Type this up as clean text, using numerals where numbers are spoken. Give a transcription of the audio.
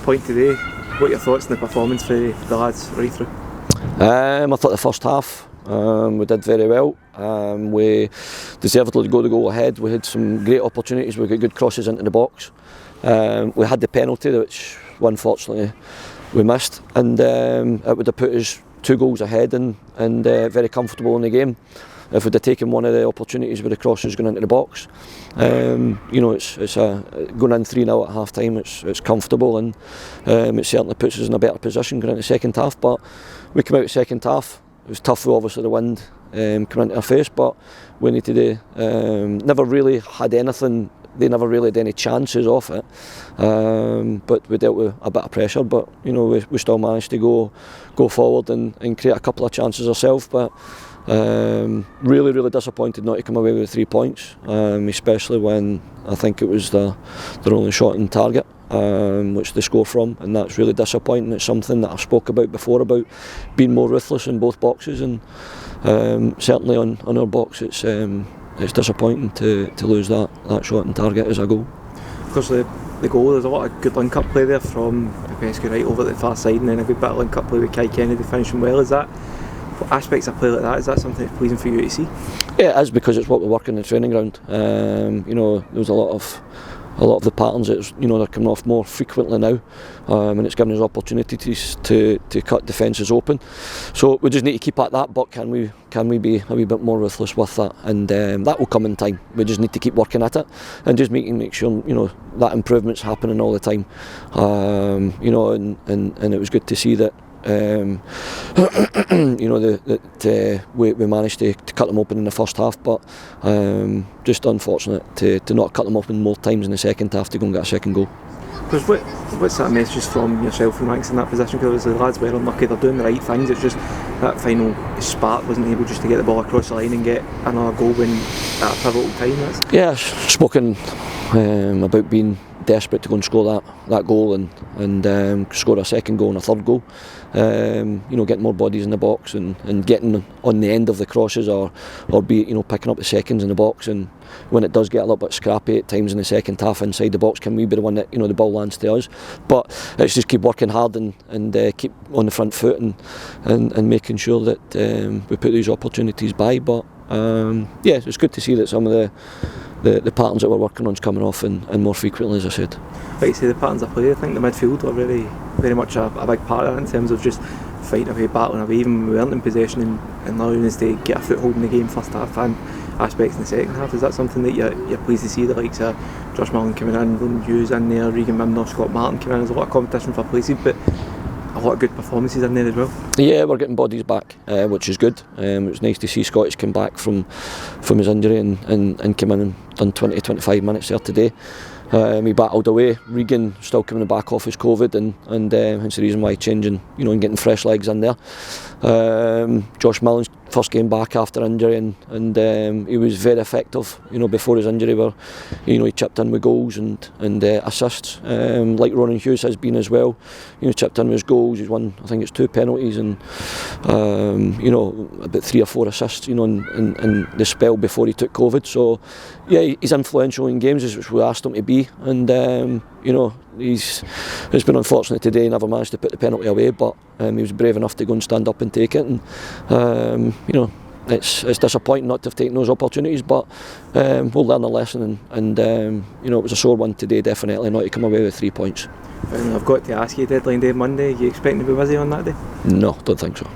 point today. What are your thoughts on the performance for the lads right through? I thought the first half we did very well. We deservedly got the goal ahead. We had some great opportunities. We got good crosses into the box. We had the penalty, which unfortunately we missed, and it would have put us 2 goals ahead and very comfortable in the game. If we'd have taken one of the opportunities with the crosses going into the box, it's going in 3-0 at half time. It's comfortable, and it certainly puts us in a better position going into the second half. But we came out the second half. It was tough with obviously the wind coming into our face, but we needed to never really had anything. They never really had any chances off it, but we dealt with a bit of pressure. But we still managed to go forward and create a couple of chances ourselves. But really disappointed not to come away with 3 points, especially when I think it was their only shot on target, which they score from, and that's really disappointing. It's something that I've spoke about before, about being more ruthless in both boxes, and certainly on our box it's disappointing to lose that shot on target as a goal. Of course, the goal, there's a lot of good link-up play there from Popescu right over at the far side, and then a good bit of link-up play with Kai Kennedy finishing well. Is that aspects of play like that? Is that something that's pleasing for you to see? Yeah, it is, because it's what we work in the training ground. There was a lot of the patterns that they're coming off more frequently now, and it's giving us opportunities to cut defences open. So we just need to keep at that. But can we be a wee bit more ruthless with that? And that will come in time. We just need to keep working at it and just make sure that improvement's happening all the time. And it was good to see that. We managed to cut them open in the first half, but just unfortunate to not cut them open more times in the second half to go and get a second goal. Because what's that message from yourself and Ranks in that position? Because the lads were unlucky, they're doing the right things, it's just that final spark wasn't able just to get the ball across the line and get another goal when at a pivotal time. Yeah, spoken about being desperate to go and score that goal and score a second goal and a third goal. Getting more bodies in the box and getting on the end of the crosses, or be it picking up the seconds in the box, and when it does get a little bit scrappy at times in the second half inside the box, can we be the one that the ball lands to us? But it's just keep working hard and keep on the front foot and making sure that we put these opportunities by. But it's good to see that some of the patterns that we're working on is coming off and more frequently, as I said. Like you say, the patterns of play, I think the midfield are very much a big part of that, in terms of just fighting away, battling away, even when we weren't in possession, and allowing us to get a foothold in the game first half and aspects in the second half. Is that something that you're pleased to see, the likes of Josh Mullen coming in, William Hughes in there, Regan Mimner, Scott Martin coming in? There's a lot of competition for places, but a lot of good performances in there as well. Yeah, we're getting bodies back, which is good. It was nice to see Scottish come back from his injury and come in and done 20-25 minutes there today. He battled away. Regan still coming back off his COVID, and hence the reason why changing, and getting fresh legs in there. Josh Mullen's first game back after injury, and he was very effective. Before his injury, where he chipped in with goals and assists, like Ronan Hughes has been as well. Chipped in with his goals. He's won, I think it's 2 penalties, and about 3 or 4 assists. In the spell before he took COVID. So yeah, he's influential in games, which we asked him to be, and it's been unfortunate today. He never managed to put the penalty away, but he was brave enough to go and stand up and take it. And it's disappointing not to have taken those opportunities, but we'll learn a lesson. And it was a sore one today, definitely not to come away with 3 points. I've got to ask you, deadline day Monday, are you expecting to be busy on that day? No, don't think so.